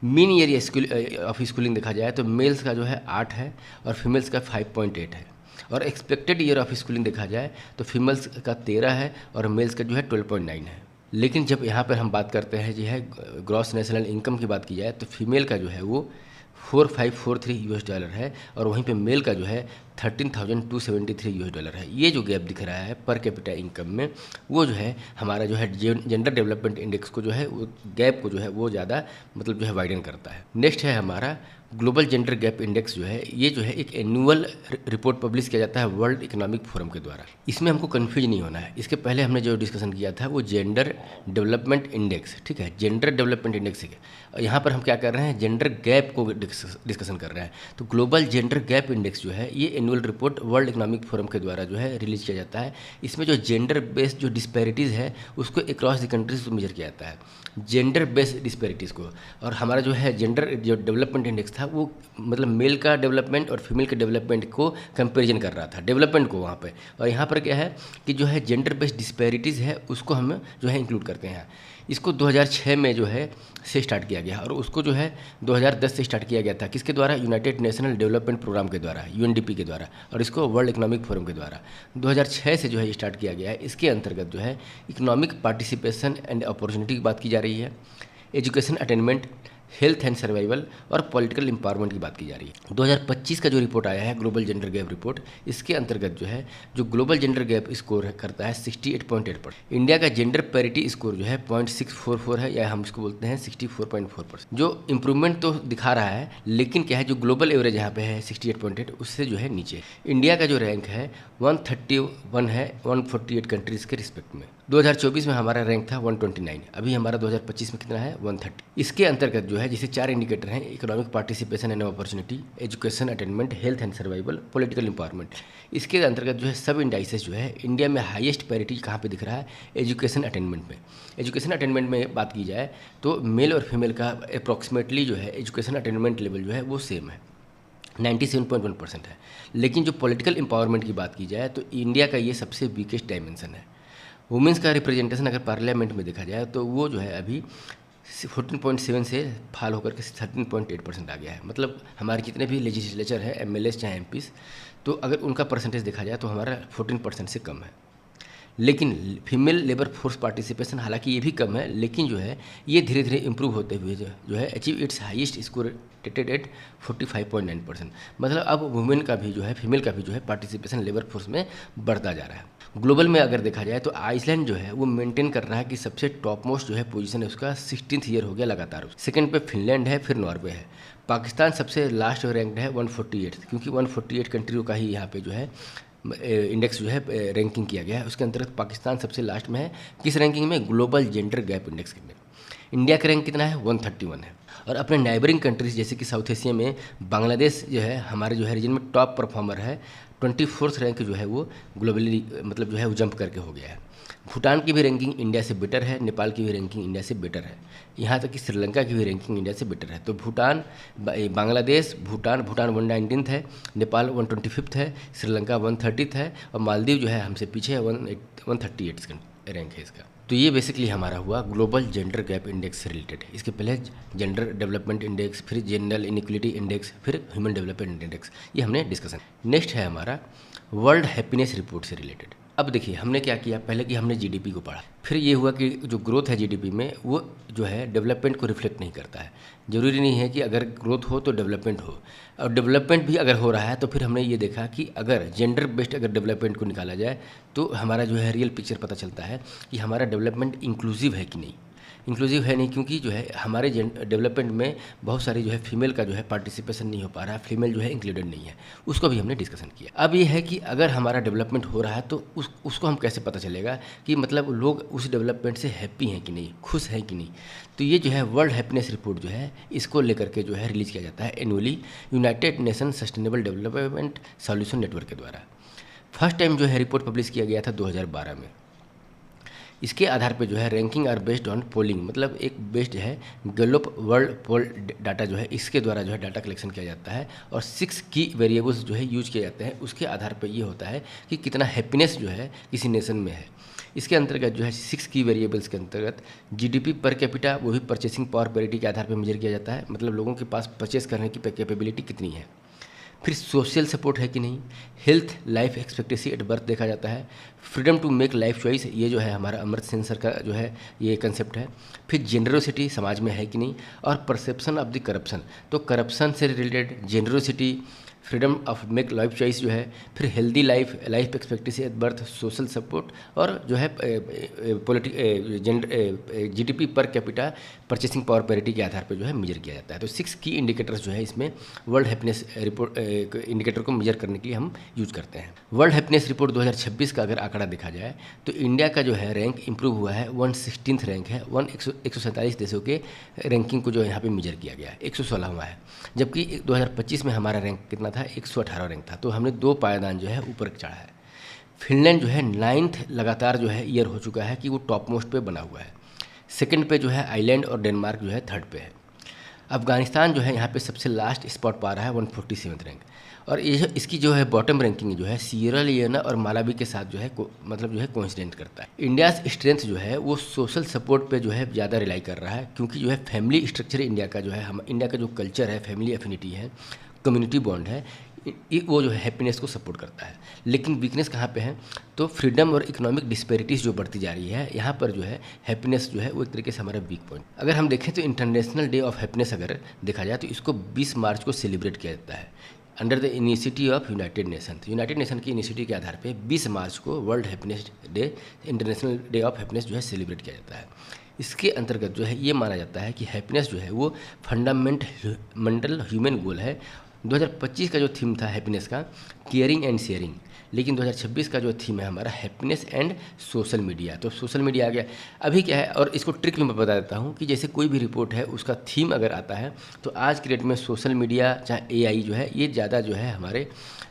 मीन ईयर ऑफ स्कूलिंग देखा जाए तो मेल्स का जो है 8 है और फीमेल्स का 5.8 है। और एक्सपेक्टेड ईयर ऑफ स्कूलिंग देखा जाए तो फीमेल्स का 13 है और मेल्स का जो है 12.9 है। लेकिन जब यहाँ पर हम बात करते हैं जो है ग्रॉस नेशनल इनकम की बात की जाए तो फीमेल का जो है वो $4543 है और वहीं पे मेल का जो है $13,273 है। ये जो गैप दिख रहा है पर कैपिटा इनकम में, वो जो है हमारा जो है जेंडर डेवलपमेंट इंडेक्स को जो है वो गैप को जो है वो ज़्यादा मतलब जो है वाइडन करता है। नेक्स्ट है हमारा ग्लोबल जेंडर गैप इंडेक्स जो है, ये जो है एक एनुअल रिपोर्ट पब्लिश किया जाता है वर्ल्ड इकोनॉमिक फोरम के द्वारा। इसमें हमको कन्फ्यूज नहीं होना है। इसके पहले हमने जो डिस्कशन किया था वो जेंडर डेवलपमेंट इंडेक्स, ठीक है, जेंडर डेवलपमेंट इंडेक्स है। यहाँ पर हम क्या कर रहे हैं, जेंडर गैप को डिस्कशन कर रहे हैं। तो ग्लोबल जेंडर गैप इंडेक्स जो है ये annual report world economic forum के द्वारा जो है रिलीज किया जाता है। इसमें जो जेंडर बेस्ड जो डिस्पैरिटीज़ है उसको अक्रॉस द कंट्रीज मेजर किया जाता है, जेंडर बेस्ड डिस्पैरिटीज़ को। और हमारा जो है जेंडर जो डेवलपमेंट इंडेक्स था वो मतलब मेल का डेवलपमेंट और फीमेल के डेवलपमेंट को कंपैरिजन कर रहा था, डेवलपमेंट को वहाँ पे। और यहाँ पर क्या है कि जो है जेंडर बेस्ड डिस्पैरिटीज़ है उसको हम जो है इंक्लूड करते हैं। इसको 2006 में जो है से स्टार्ट किया गया और उसको जो है 2010 से स्टार्ट किया गया था। किसके द्वारा? यूनाइटेड नेशनल डेवलपमेंट प्रोग्राम के द्वारा, यूएनडीपी के द्वारा, और इसको वर्ल्ड इकोनॉमिक फोरम के द्वारा 2006 से जो है स्टार्ट किया गया है। इसके अंतर्गत जो है इकोनॉमिक पार्टिसिपेशन एंड अपॉर्चुनिटी की बात की जा रही है, education attainment, health and survival और पॉलिटिकल एम्पावरमेंट की बात की जा रही है। 2025 का जो रिपोर्ट आया है ग्लोबल जेंडर गैप रिपोर्ट, इसके अंतर्गत जो है जो ग्लोबल जेंडर गैप स्कोर करता है 68.8%। इंडिया का जेंडर पैरिटी स्कोर जो है 0.644 है, या हम इसको बोलते हैं 64.4%। जो इंप्रूवमेंट तो दिखा रहा है, लेकिन क्या है जो ग्लोबल एवरेज यहाँ पे है 68.8, उससे जो है नीचे। इंडिया का जो रैंक है 131 है 148 कंट्रीज़ के रिस्पेक्ट में। 2024 में हमारा रैंक था 129, अभी हमारा 2025 में कितना है 130। इसके अंतर्गत जो है जिसे 4 इंडिकेटर हैं, economic participation and opportunity, education attainment, health and survival, political empowerment. इसके अंतर्गत जो है सब इंडाइसेस जो है इंडिया में हाईएस्ट पैरिटी कहाँ पे दिख रहा है? एजुकेशन अटेनमेंट में। एजुकेशन अटेनमेंट में बात की जाए तो मेल और फीमेल का अप्रॉक्सीमेटली जो है एजुकेशन अटेनमेंट लेवल जो है वो सेम है, 97.1% है। लेकिन जो पॉलिटिकल एम्पावरमेंट की बात की जाए तो इंडिया का ये सबसे वीकेस्ट डायमेंशन है। वुमेंस का रिप्रेजेंटेशन अगर पार्लियामेंट में देखा जाए तो वो जो है अभी 14.7 से फाल होकर के 13.8% आ गया है। मतलब हमारे जितने भी लेजिस्लेचर है, एमएलएस चाहे एमपीस, तो अगर उनका परसेंटेज देखा जाए तो हमारा 14% से कम है। लेकिन फीमेल लेबर फोर्स पार्टिसिपेशन हालांकि ये भी कम है, लेकिन जो है ये धीरे धीरे इंप्रूव होते हुए जो है achieve its highest score at 45.9%। मतलब अब वुमेन का भी जो है, फीमेल का भी जो है पार्टिसिपेशन लेबर फोर्स में बढ़ता जा रहा है। ग्लोबल में अगर देखा जाए तो आइसलैंड जो है वो मेंटेन कर रहा है कि सबसे टॉप मोस्ट जो है पोजीशन है उसका 16th ईयर हो गया लगातार। सेकंड पे फिनलैंड है, फिर नॉर्वे है। पाकिस्तान सबसे लास्ट रैंक्ड है 148, क्योंकि 148 कंट्रियों का ही यहाँ पे जो है इंडेक्स जो है रैंकिंग किया गया है। उसके अंतर्गत पाकिस्तान सबसे लास्ट में है। किस रैंकिंग में? ग्लोबल जेंडर गैप इंडेक्स में। इंडिया का रैंक कितना है? 131 है। और अपने नाइबरिंग कंट्रीज जैसे कि साउथ एशिया में बांग्लादेश जो है हमारे जो है रीजन में टॉप परफॉर्मर है, 24th रैंक जो है वो ग्लोबली मतलब जो है वो जंप करके हो गया है। भूटान की भी रैंकिंग इंडिया से बेटर है, नेपाल की भी रैंकिंग इंडिया से बेटर है, यहाँ तक कि श्रीलंका की भी रैंकिंग इंडिया से बेटर है। तो भूटान, बांग्लादेश, भूटान 119th है, नेपाल 125th है, श्रीलंका 130th है, और मालदीव जो है हमसे पीछे है, 138 रैंक है इसका। तो ये बेसिकली हमारा हुआ ग्लोबल जेंडर गैप इंडेक्स से रिलेटेड। इसके पहले जेंडर डेवलपमेंट इंडेक्स, फिर जनरल इनइक्वलिटी इंडेक्स, फिर ह्यूमन डेवलपमेंट इंडेक्स, ये हमने डिस्कशन। नेक्स्ट है हमारा वर्ल्ड हैप्पीनेस रिपोर्ट से रिलेटेड। अब देखिए हमने क्या किया, पहले कि हमने जीडीपी को पढ़ा, फिर ये हुआ कि जो ग्रोथ है जीडीपी में वो जो है डेवलपमेंट को रिफ्लेक्ट नहीं करता है। ज़रूरी नहीं है कि अगर ग्रोथ हो तो डेवलपमेंट हो, और डेवलपमेंट भी अगर हो रहा है तो फिर हमने ये देखा कि अगर जेंडर बेस्ड अगर डेवलपमेंट को निकाला जाए तो हमारा जो है रियल पिक्चर पता चलता है कि हमारा डेवलपमेंट इंक्लूसिव है कि नहीं। इंक्लूसिव है नहीं, क्योंकि जो है हमारे डेवलपमेंट में बहुत सारी जो है फीमेल का जो है पार्टिसिपेशन नहीं हो पा रहा है, फीमेल जो है इंक्लूडेड नहीं है, उसको भी हमने डिस्कशन किया। अब ये है कि अगर हमारा डेवलपमेंट हो रहा है तो उसको हम कैसे पता चलेगा कि मतलब लोग उस डेवलपमेंट से हैप्पी हैं कि नहीं, खुश हैं कि नहीं। तो ये जो है वर्ल्ड हैप्पीनेस रिपोर्ट जो है इसको लेकर के जो है रिलीज़ किया जाता है annually United nation sustainable development solution network के द्वारा। फर्स्ट टाइम जो है रिपोर्ट पब्लिश किया गया था 2012 में। इसके आधार पे जो है ranking are based on polling, मतलब एक बेस्ड है गैलप वर्ल्ड पोल डाटा जो है इसके द्वारा जो है डाटा कलेक्शन किया जाता है, और 6 की वेरिएबल्स जो है यूज किए जाते हैं। उसके आधार पर ये होता है कि कितना हैप्पीनेस जो है किसी नेशन में है। इसके अंतर्गत जो है 6 की वेरिएबल्स के अंतर्गत जीडीपी पर कैपिटा, वो भी परचेसिंग पावर पैरिटी के आधार पर मेजर किया जाता है, मतलब लोगों के पास परचेस करने की कैपेबिलिटी कितनी है। फिर सोशल सपोर्ट है कि नहीं, health, life expectancy at birth देखा जाता है, freedom to make life choice, ये जो है हमारा अमर्त्य सेन सर का जो है ये कंसेप्ट है। फिर जेनरोसिटी समाज में है कि नहीं, और परसेप्शन ऑफ द करप्शन, तो करप्शन से related generosity, freedom of make life choice जो है, फिर healthy life, life expectancy at birth, social support, और जो है GDP per capita, purchasing power parity के आधार पर जो है मेजर किया जाता है। तो 6 की इंडिकेटर्स जो है इसमें वर्ल्ड हैप्पीनेस रिपोर्ट इंडिकेटर को मेजर करने के लिए हम यूज करते हैं। वर्ल्ड हैप्पीनेस रिपोर्ट 2026 का अगर आंकड़ा देखा जाए तो इंडिया का जो है रैंक इंप्रूव हुआ है, 116th रैंक है, 147 देशों के रैंकिंग को जो यहाँ पे मेजर किया गया है, 116वां है। जबकि 2025 में हमारा रैंक कितना था, 118 रैंक था। तो हमने 2 पायदान जो है ऊपर चढ़ा है। फिनलैंड जो है 9th लगातार जो है ईयर हो चुका है कि वो टॉप मोस्ट पे बना हुआ है। सेकंड पे जो है आइलैंड और डेनमार्क जो है 3rd पे है। अफगानिस्तान जो है यहाँ पे सबसे लास्ट स्पॉट पा रहा है, 147th रैंक। और ये इसकी जो है बॉटम रैंकिंग जो है सियरा लियोना और मालावी के साथ जो है मतलब जो है कोइंसिडेंट करता है। इंडियाज़ स्ट्रेंथ जो है वो सोशल सपोर्ट पे जो है ज़्यादा रिलाई कर रहा है, क्योंकि जो है फैमिली स्ट्रक्चर इंडिया का जो है, हम इंडिया का जो कल्चर है, फैमिली एफिनिटी है, कम्युनिटी बॉन्ड है, वो जो है हैप्पीनेस को सपोर्ट करता है। लेकिन वीकनेस कहाँ पे है? तो फ्रीडम और इकोनॉमिक डिस्पैरिटीज़ जो बढ़ती जा रही है, यहाँ पर जो है हैप्पीनेस जो है वो एक तरीके से हमारा वीक पॉइंट। अगर हम देखें तो इंटरनेशनल डे ऑफ हैप्पीनेस अगर देखा जाए तो इसको 20 मार्च को सेलिब्रेट किया जाता है under the initiative of United nation. United nation की इनिशिएटिव के आधार पे 20 मार्च को world happiness day, international day of happiness जो है सेलिब्रेट किया जाता है। इसके अंतर्गत जो है ये माना जाता है कि हैप्पीनेस जो है वो फंडामेंटल ह्यूमन गोल है। 2025 का जो थीम था हैप्पीनेस का, केयरिंग एंड शेयरिंग, लेकिन 2026 का जो थीम है हमारा हैप्पीनेस एंड सोशल मीडिया। तो सोशल मीडिया आ गया। अभी क्या है, और इसको ट्रिक में मैं बता देता हूँ कि जैसे कोई भी रिपोर्ट है उसका थीम अगर आता है तो आज की डेट में सोशल मीडिया चाहे एआई जो है ये ज़्यादा जो है हमारे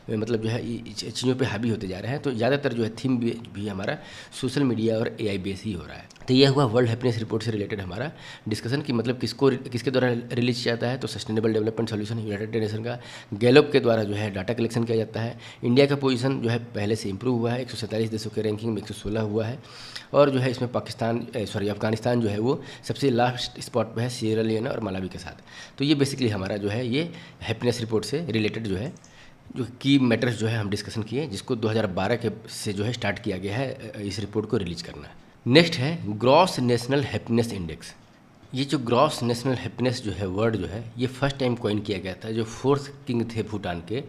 मतलब जो है चीज़ों पे हावी होते जा रहे हैं। तो ज़्यादातर जो है थीम भी हमारा सोशल मीडिया और एआई बेस ही हो रहा है। तो यह हुआ वर्ल्ड हैप्पीनेस रिपोर्ट से रिलेटेड हमारा डिस्कशन कि मतलब किसके द्वारा रिलीज किया जाता है। तो sustainable development solution United nation का गैलोप के द्वारा जो है डाटा कलेक्शन किया जाता है। इंडिया का पोजीशन जो है पहले से इंप्रूव हुआ है, 147 देशों के रैंकिंग में 116 हुआ है। और जो है इसमें अफगानिस्तान जो है वो सबसे लास्ट स्पॉट पे है सियरा लियोना और मालावी के साथ। तो ये बेसिकली हमारा जो है ये हैप्पीनेस रिपोर्ट से रिलेटेड जो है जो की मैटर्स जो है हम डिस्कशन किए, जिसको 2012 के से जो है स्टार्ट किया गया है इस रिपोर्ट को रिलीज करना। नेक्स्ट है ग्रॉस नेशनल हैप्पीनेस इंडेक्स। ये जो ग्रॉस नेशनल हैप्पीनेस जो है वर्ड जो है ये फर्स्ट टाइम कॉइन किया गया था। जो फोर्थ किंग थे भूटान के,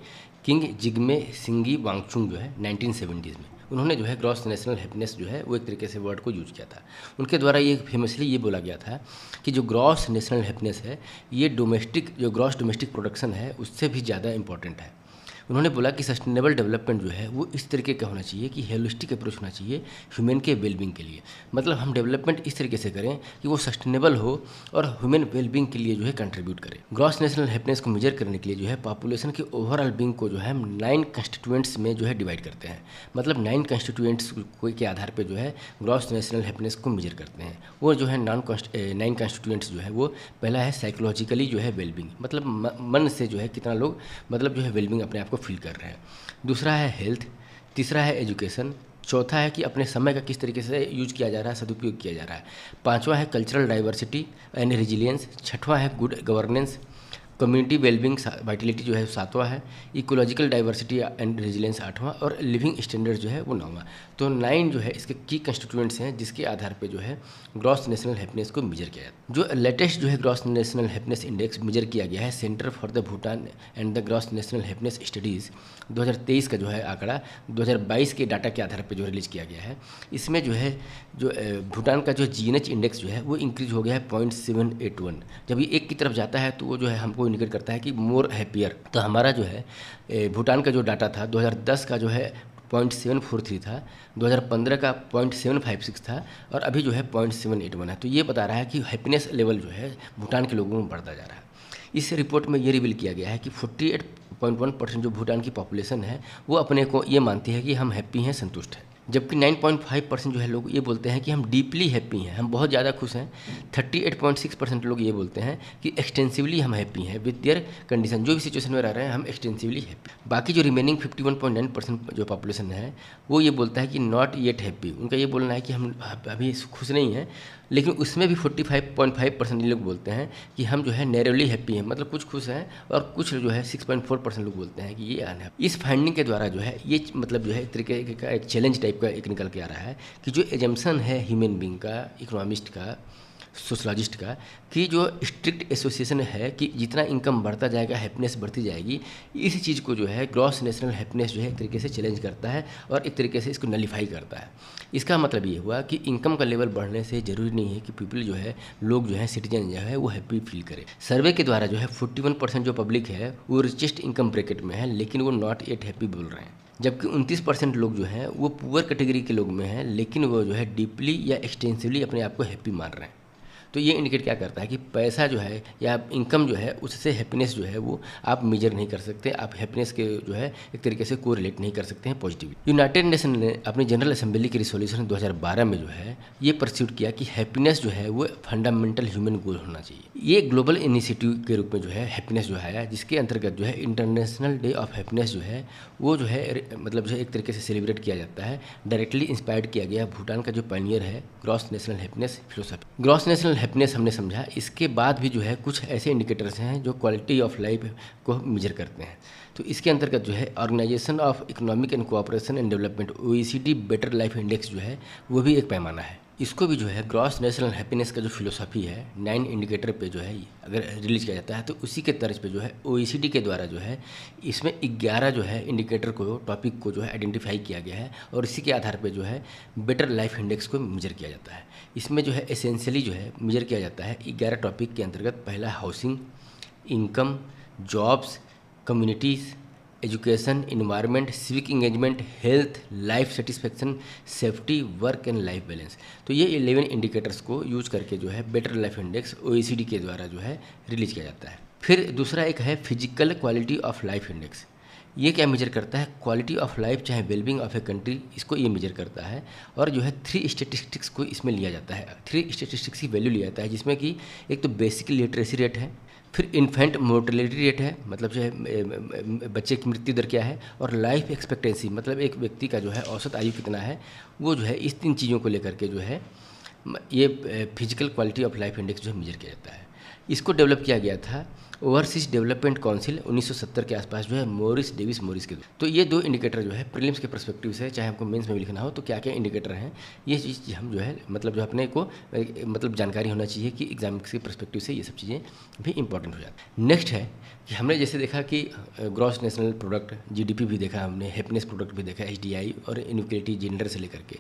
किंग जिग्मे सिंगी वांगचुक जो है 1970s में, उन्होंने जो है ग्रॉस नेशनल हैप्पीनेस जो है वो एक तरीके से वर्ड को यूज किया था। उनके द्वारा ये फेमसली ये बोला गया था कि जो ग्रॉस नेशनल हैप्पीनेस है ये जो ग्रॉस डोमेस्टिक प्रोडक्शन है उससे भी ज़्यादा इंपॉर्टेंट है। उन्होंने बोला कि सस्टेनेबल डेवलपमेंट जो है वो इस तरीके का होना चाहिए कि होलिस्टिक अप्रोच होना चाहिए ह्यूमन के वेलबींग के लिए। मतलब हम डेवलपमेंट इस तरीके से करें कि वो सस्टेनेबल हो और ह्यूमन वेलबींग के लिए जो है कंट्रीब्यूट करे। ग्रॉस नेशनल हैप्पीनेस को मेजर करने के लिए जो है पॉपुलेशन के ओवरऑल बींग को जो है हम 9 कंस्टिट्यूएंट्स में जो है डिवाइड करते हैं। मतलब 9 कंस्टिट्यूएंट्स के आधार पर जो है ग्रॉस नेशनल हैप्पीनेस को मेजर करते हैं। वो जो है 9 कंस्टिट्यूएंट्स जो है वो पहला है साइकोलॉजिकली जो है वेलबींग, मतलब मन से जो है कितना लोग मतलब जो है वेलबींग अपने आप को फील कर रहे हैं। दूसरा है हेल्थ, तीसरा है एजुकेशन, चौथा है कि अपने समय का किस तरीके से यूज किया जा रहा है, सदुपयोग किया जा रहा है। पांचवा है कल्चरल डाइवर्सिटी एंड रेजिलियंस, छठवां है good governance, community wellbeing Vitality जो है सातवां है, इकोलॉजिकल डाइवर्सिटी एंड रेजिलेंस आठवां, और लिविंग स्टैंडर्ड जो है वो 9वां। तो 9 जो है इसके की कंस्टिट्यूएंट्स हैं जिसके आधार पे जो है ग्रॉस नेशनल हैप्पीनेस को मेजर किया जाता है। जो लेटेस्ट जो है gross national happiness index major किया गया है centre for the Bhutan and the gross national happiness studies 2023 का जो है आंकड़ा 2022 के डाटा के आधार पर जो रिलीज किया गया है। इसमें जो है जो भूटान का जो जीएनएच इंडेक्स जो है वो इंक्रीज हो गया है 0.781। जब ये एक की तरफ जाता है तो वो जो है हमको इंडिकेट करता है कि मोर हैप्पियर। तो हमारा जो है भूटान का जो डाटा था 2010 का जो है 0.743 था, 2015 का 0.756 था, और अभी जो है 0.781 है। तो ये बता रहा है कि हैप्पीनेस लेवल जो है भूटान के लोगों में बढ़ता जा रहा है। इस रिपोर्ट में ये रिवील किया गया है कि 48.1% जो भूटान की पॉपुलेशन है वो अपने को ये मानती है कि हम हैप्पी हैं, संतुष्ट हैं, जबकि 9.5% जो है लोग ये बोलते हैं कि हम डीपली हैप्पी हैं, हम बहुत ज़्यादा खुश हैं। 38.6% लोग ये बोलते हैं कि एक्सटेंसिवली हम हैप्पी हैं विद देयर कंडीशन, जो भी सिचुएशन में रह रहे हैं हम एक्सटेंसिवली हैप्पी। बाकी जो रिमेनिंग 51.9% जो पॉपुलेशन है वो ये बोलता है कि नॉट येट हैप्पी। उनका ये बोलना है कि हम अभी खुश नहीं हैं, लेकिन उसमें भी 45.5% लोग बोलते हैं कि हम जो है नैरोली हैप्पी हैं, मतलब कुछ खुश हैं, और कुछ जो है 6.4% लोग बोलते हैं कि ये अनहैप्पी। इस फाइंडिंग के द्वारा जो है ये मतलब जो है एक तरीके का एक चैलेंज टाइप का एक निकल के आ रहा है कि जो एजम्पशन है ह्यूमन बींग का, इकोनॉमिस्ट का, सोशलॉजिस्ट का, कि जो स्ट्रिक्ट एसोसिएशन है कि जितना इनकम बढ़ता जाएगा हैप्पीनेस बढ़ती जाएगी, इस चीज़ को जो है ग्रॉस नेशनल हैप्पीनेस जो है एक तरीके से चैलेंज करता है और एक तरीके से इसको नलीफाई करता है। इसका मतलब ये हुआ कि इनकम का लेवल बढ़ने से ज़रूरी नहीं है कि पीपल जो है लोग जो है सिटीजन जो है वो हैप्पी फील करे। सर्वे के द्वारा जो है 41% जो पब्लिक है वो रिचेस्ट इनकम ब्रैकेट में है, लेकिन वो नॉट येट हैप्पी बोल रहे हैं, जबकि 29% लोग जो हैं वो पुअर कैटेगरी के लोग में हैं, लेकिन वो जो है डीपली या एक्सटेंसिवली अपने आप को हैप्पी मान रहे हैं। तो ये इंडिकेट क्या करता है कि पैसा जो है या इनकम जो है उससे हैप्पीनेस जो है वो आप मेजर नहीं कर सकते, आप हैप्पीनेस के जो है एक तरीके से को रिलेट नहीं कर सकते हैं पॉजिटिवली। यूनाइटेड नेशन ने अपनी जनरल असेंबली की रिसोल्यूशन 2012 में जो है ये परस्यूट किया कि हैप्पीनेस जो है वो फंडामेंटल ह्यूमन गोल होना चाहिए। ये ग्लोबल इनिशिएटिव के रूप में जो है हैप्पीनेस जो है, जिसके अंतर्गत जो है इंटरनेशनल डे ऑफ हैप्पीनेस जो है वो जो है मतलब जो है एक तरीके से सेलिब्रेट किया जाता है। डायरेक्टली इंस्पायर्ड किया गया भूटान का जो पायनियर है gross national happiness philosophy. Gross national happiness हमने समझा, इसके बाद भी जो है कुछ ऐसे इंडिकेटर्स हैं जो क्वालिटी ऑफ लाइफ को मेजर करते हैं। तो इसके अंतर्गत जो है organization of economic and cooperation and development OECD better life index जो है वो भी एक पैमाना है। इसको भी जो है ग्रॉस नेशनल हैप्पीनेस का जो फिलोसफी है 9 इंडिकेटर पे जो है अगर रिलीज किया जाता है तो उसी के तर्ज पे जो है OECD के द्वारा जो है इसमें 11 जो है इंडिकेटर को टॉपिक को जो है आइडेंटिफाई किया गया है और इसी के आधार पे जो है बेटर लाइफ इंडेक्स को मेजर किया जाता है। इसमें जो है एसेंशियली जो है मेजर किया जाता है 11 टॉपिक के अंतर्गत। पहला housing, income, jobs, communities, education, environment, civic engagement, health, life satisfaction, safety, work and life balance. तो ये 11 इंडिकेटर्स को यूज करके जो है बेटर लाइफ इंडेक्स OECD के द्वारा जो है रिलीज किया जाता है। फिर दूसरा एक है physical quality of life index. ये क्या मेजर करता है? क्वालिटी ऑफ लाइफ चाहे वेलबींग ऑफ ए कंट्री, इसको ये मेजर करता है। और जो है 3 स्टेटिस्टिक्स को इसमें लिया जाता है, 3 स्टेटिस्टिक्स की वैल्यू लिया जाता है, जिसमें कि एक तो बेसिक लिटरेसी रेट है, फिर इन्फेंट मोर्टेलिटी रेट है, मतलब जो है बच्चे की मृत्यु दर क्या है, और लाइफ एक्सपेक्टेंसी मतलब एक व्यक्ति का जो है औसत आयु कितना है, वो जो है इस 3 चीज़ों को लेकर के जो है ये physical quality of life index जो है मेजर किया जाता है। इसको डेवलप किया गया था ओवरसीज डेवलपमेंट काउंसिल 1970 के आसपास जो है मॉरिस डेविस मॉरिस के। तो ये 2 इंडिकेटर जो है प्रीलिम्स के पर्सपेक्टिव से, चाहे हमको मेंस में भी लिखना हो तो क्या क्या इंडिकेटर हैं, ये चीज़ हम जो है मतलब जो अपने को मतलब जानकारी होना चाहिए कि एग्जाम के पर्सपेक्टिव से ये सब चीज़ें भी इंपॉर्टेंट हो जाती हैं। नेक्स्ट है कि हमने जैसे देखा कि ग्रॉस नेशनल प्रोडक्ट GDP भी देखा हमने, हैप्पीनेस प्रोडक्ट भी देखा HDI और इनइक्वालिटी जेंडर से लेकर के।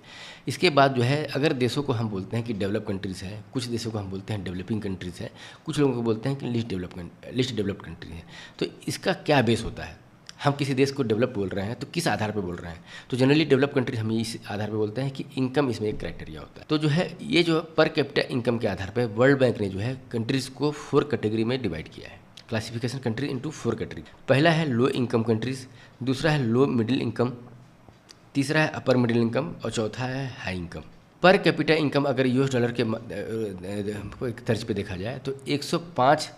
इसके बाद जो है अगर देशों को हम बोलते हैं कि डेवलप कंट्रीज़ है, कुछ देशों को हम बोलते हैं डेवलपिंग कंट्रीज़ है, कुछ लोगों को बोलते हैं कि लिस्ट डेवलप्ड कंट्री है। तो इसका क्या बेस होता है? हम किसी देश को डेवलप बोल रहे हैं तो किस आधार पर बोल रहे हैं? तो जनरली डेवलप कंट्री हम इस आधार पर बोलते हैं कि इनकम इसमें एक क्राइटेरिया होता है। तो जो है ये जो पर कैपिटा इनकम के आधार पर वर्ल्ड बैंक ने जो है कंट्रीज़ को 4 कैटेगरी में डिवाइड किया है। Classification country into 4 category. पहला है लो इनकम कंट्रीज़, दूसरा है लो मिडिल इनकम, तीसरा है अपर मिडिल इनकम और चौथा है high income. Per capita income अगर US डॉलर के तर्ज पे देखा जाए तो 105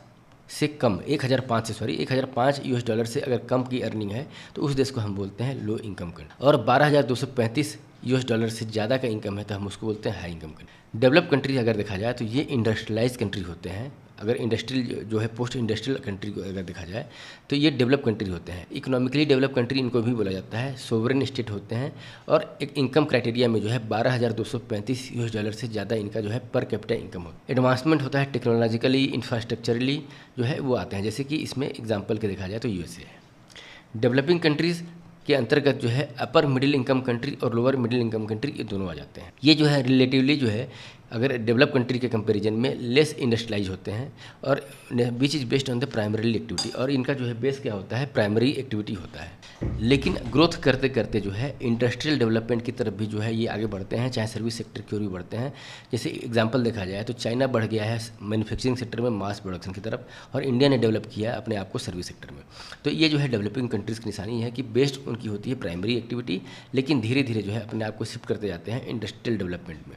से कम 1005 US डॉलर से अगर कम की अर्निंग है तो उस देश को हम बोलते हैं लो इनकम कंट्री। और 12,235 US डॉलर से ज़्यादा का इनकम है तो हम उसको बोलते हैं high income country. Develop country अगर देखा जाए तो ये इंडस्ट्रियलाइज कंट्री होते हैं। अगर इंडस्ट्रियल जो है पोस्ट इंडस्ट्रियल कंट्री को अगर देखा जाए तो ये डेवलप कंट्री होते हैं। इकोनॉमिकली डेवलप कंट्री इनको भी बोला जाता है, सोवरेन स्टेट होते हैं। और एक इनकम क्राइटेरिया में जो है 12,235 US डॉलर से ज़्यादा इनका जो है पर कैपिटा इनकम होता है। एडवांसमेंट होता है टेक्नोलॉजिकली, इंफ्रास्ट्रक्चरली जो है वो आते हैं, जैसे कि इसमें एग्जाम्पल के देखा जाए तो USA है। डेवलपिंग कंट्रीज़ के अंतर्गत जो है अपर मिडिल इनकम कंट्री और लोअर मिडिल इनकम कंट्री ये दोनों आ जाते हैं। ये जो है रिलेटिवली जो है अगर डेवलप कंट्री के कंपैरिजन में लेस इंडस्ट्रियलाइज होते हैं और which is based on the primary activity, और इनका जो है बेस क्या होता है? प्राइमरी एक्टिविटी होता है। लेकिन ग्रोथ करते करते जो है इंडस्ट्रियल डेवलपमेंट की तरफ भी जो है ये आगे बढ़ते हैं, चाहे सर्विस सेक्टर की ओर भी बढ़ते हैं। जैसे एग्जाम्पल देखा जाए तो चाइना बढ़ गया है मैन्युफैक्चरिंग सेक्टर में मास प्रोडक्शन की तरफ, और इंडिया ने डेवलप किया है अपने आप को सर्विस सेक्टर में। तो ये जो है डेवलपिंग कंट्रीज़ की निशानी है कि बेस्ड उनकी होती है प्राइमरी एक्टिविटी, लेकिन धीरे धीरे जो है अपने आप को शिफ्ट करते जाते हैं इंडस्ट्रियल डेवलपमेंट में।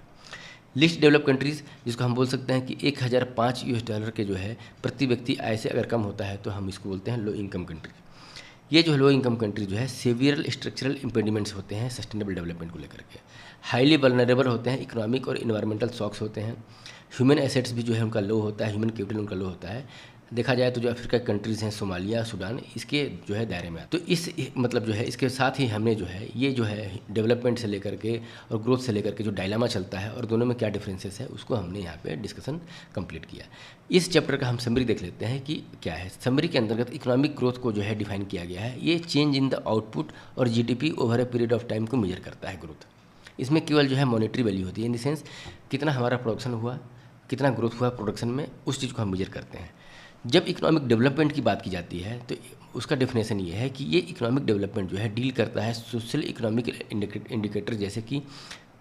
लिस्ट डेवलप कंट्रीज़ जिसको हम बोल सकते हैं कि 1005 US डॉलर के जो है प्रति व्यक्ति आय से अगर कम होता है तो हम इसको बोलते हैं लो इनकम कंट्री। ये जो लो इनकम कंट्री जो है सेवियर स्ट्रक्चरल इम्पेडिमेंट्स होते हैं सस्टेनेबल डेवलपमेंट को लेकर के, हाईली वल्नरेबल होते हैं, इकोनॉमिक और इन्वायरमेंटल शॉक्स होते हैं, ह्यूमन एसेट्स भी जो है उनका लो होता है, ह्यूमन कैपिटल उनका लो होता है। देखा जाए तो जो अफ्रीका कंट्रीज़ हैं सोमालिया, सूडान, इसके जो है दायरे में। तो इस मतलब जो है इसके साथ ही हमने जो है ये जो है डेवलपमेंट से लेकर के और ग्रोथ से लेकर के जो डायलामा चलता है और दोनों में क्या डिफरेंसेस है उसको हमने यहाँ पे डिस्कशन कंप्लीट किया। इस चैप्टर का हम समरी देख लेते हैं कि क्या है। समरी के अंतर्गत इकोनॉमिक ग्रोथ को जो है डिफाइन किया गया है। ये चेंज इन द आउटपुट और GDP over a period of time को मेजर करता है ग्रोथ। इसमें केवल जो है मॉनेटरी वैल्यू होती है, इन द सेंस कितना हमारा प्रोडक्शन हुआ, कितना ग्रोथ हुआ प्रोडक्शन में, उस चीज़ को हम मेजर करते हैं। जब इकोनॉमिक डेवलपमेंट की बात की जाती है तो उसका डेफिनेशन ये है कि ये इकोनॉमिक डेवलपमेंट जो है डील करता है सोशल इकोनॉमिक इंडिकेटर जैसे कि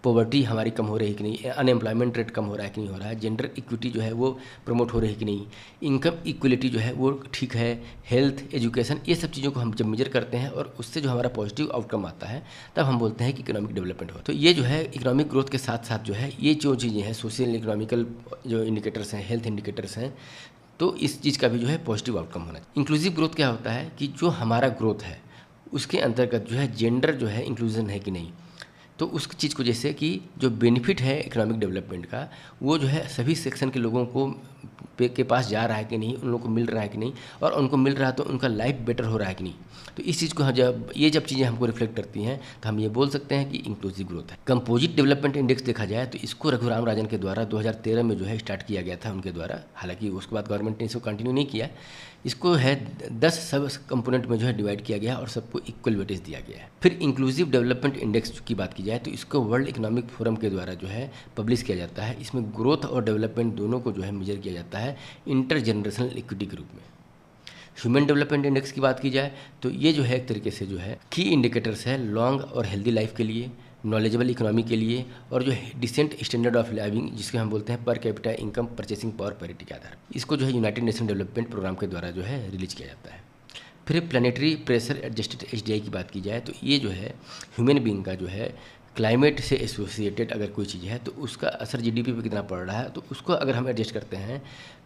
पॉवर्टी हमारी कम हो रही है कि नहीं, अनएम्प्लॉयमेंट रेट कम हो रहा है कि नहीं हो रहा है, जेंडर इक्विटी जो है वो प्रमोट हो रही है कि नहीं, इनकम इक्वलिटी जो है वो ठीक है, हेल्थ, एजुकेशन, ये सब चीज़ों को हम जब मेजर करते हैं और उससे जो हमारा पॉजिटिव आउटकम आता है, तब हम बोलते हैं कि इकोनॉमिक डेवलपमेंट हो। तो ये जो है इकोनॉमिक ग्रोथ के साथ साथ जो है ये जो चीज़ें हैं, सोशल इकोनॉमिकल जो इंडिकेटर्स हैं, हेल्थ इंडिकेटर्स हैं, तो इस चीज़ का भी जो है पॉजिटिव आउटकम होना चाहिए। इंक्लूसिव ग्रोथ क्या होता है कि जो हमारा ग्रोथ है उसके अंतर्गत जो है जेंडर जो है इंक्लूजन है कि नहीं, तो उस चीज़ को, जैसे कि जो बेनिफिट है इकोनॉमिक डेवलपमेंट का, वो जो है सभी सेक्शन के लोगों को के पास जा रहा है कि नहीं, उन लोगों को मिल रहा है कि नहीं, और उनको मिल रहा है तो उनका लाइफ बेटर हो रहा है कि नहीं। तो इस चीज़ को हम जब चीज़ें हमको रिफ्लेक्ट करती हैं तो हम ये बोल सकते हैं कि इंक्लूसिव ग्रोथ है। कंपोजिट डेवलपमेंट इंडेक्स देखा जाए तो इसको रघुराम राजन के द्वारा 2013 में जो है स्टार्ट किया गया था उनके द्वारा, हालांकि उसके बाद गवर्नमेंट ने इसको कंटिन्यू नहीं किया। इसको है 10 सब कंपोनेंट में जो है डिवाइड किया गया और सबको इक्वल वेटेज दिया गया है। फिर इंक्लूसिव डेवलपमेंट इंडेक्स की बात की जाए तो इसको वर्ल्ड इकोनॉमिक फोरम के द्वारा जो है पब्लिश किया जाता है। इसमें ग्रोथ और डेवलपमेंट दोनों को जो है मेजर किया जाता है इंटर जनरेशनल इक्विटी के रूप में। ह्यूमन डेवलपमेंट इंडेक्स की बात की जाए तो ये जो है एक तरीके से जो है की इंडिकेटर्स है लॉन्ग और हेल्दी लाइफ के लिए, नॉलेजेबल इकोनॉमी के लिए, और जो डिसेंट स्टैंडर्ड ऑफ लिविंग जिसके हम बोलते हैं per capita income purchasing power parity के आधार, इसको जो है यूनाइटेड नेशन डेवलपमेंट प्रोग्राम के द्वारा जो है रिलीज किया जाता है। फिर प्लानिटरी प्रेशर एडजस्टेड HDI की बात की जाए तो ये जो है ह्यूमन बीइंग का जो है क्लाइमेट से एसोसिएटेड अगर कोई चीज़ है तो उसका असर GDP पे कितना पड़ रहा है, तो उसको अगर हम एडजस्ट करते हैं,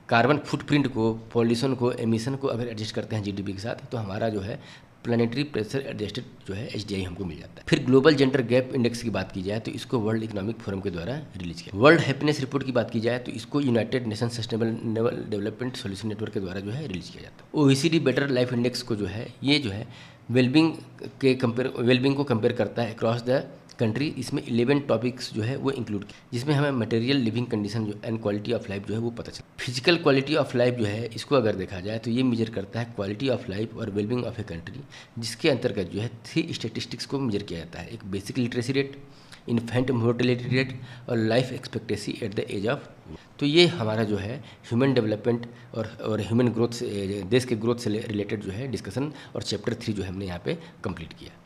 कार्बन फुटप्रिंट को, पॉल्यूशन को, एमिशन को अगर एडजस्ट करते हैं GDP के साथ, तो हमारा जो है प्लानिटरी प्रेशर एडजस्टेड जो है HDI हमको मिल जाता है। फिर ग्लोबल जेंडर गैप इंडेक्स की बात की जाए तो इसको वर्ल्ड इकोनॉमिक फोरम के द्वारा रिलीज किया। वर्ल्ड हैप्पीनेस रिपोर्ट की बात की जाए तो इसको United nation sustainable development solution network के द्वारा जो है रिलीज किया जाता है। OECD बेटर लाइफ इंडेक्स को जो है ये जो है वेलबिंग को कंपेयर करता है अक्रॉस द कंट्री। इसमें 11 टॉपिक्स जो है वो इंक्लूड किए, जिसमें हमें मटेरियल लिविंग कंडीशन जो एंड क्वालिटी ऑफ लाइफ जो है वो पता चलता है। फिजिकल क्वालिटी ऑफ लाइफ जो है इसको अगर देखा जाए तो ये मेजर करता है क्वालिटी ऑफ लाइफ और वेलबिंग ऑफ ए कंट्री, जिसके अंतर्गत जो है 3 स्टेटिस्टिक्स को मेजर किया जाता है। एक basic literacy rate, infant mortality rate और life expectancy at the age of. तो ये हमारा जो है ह्यूमन डेवलपमेंट और ह्यूमन ग्रोथ से, देश के ग्रोथ से रिलेटेड जो है डिस्कशन और चैप्टर 3 जो है हमने यहाँ पे कंप्लीट किया।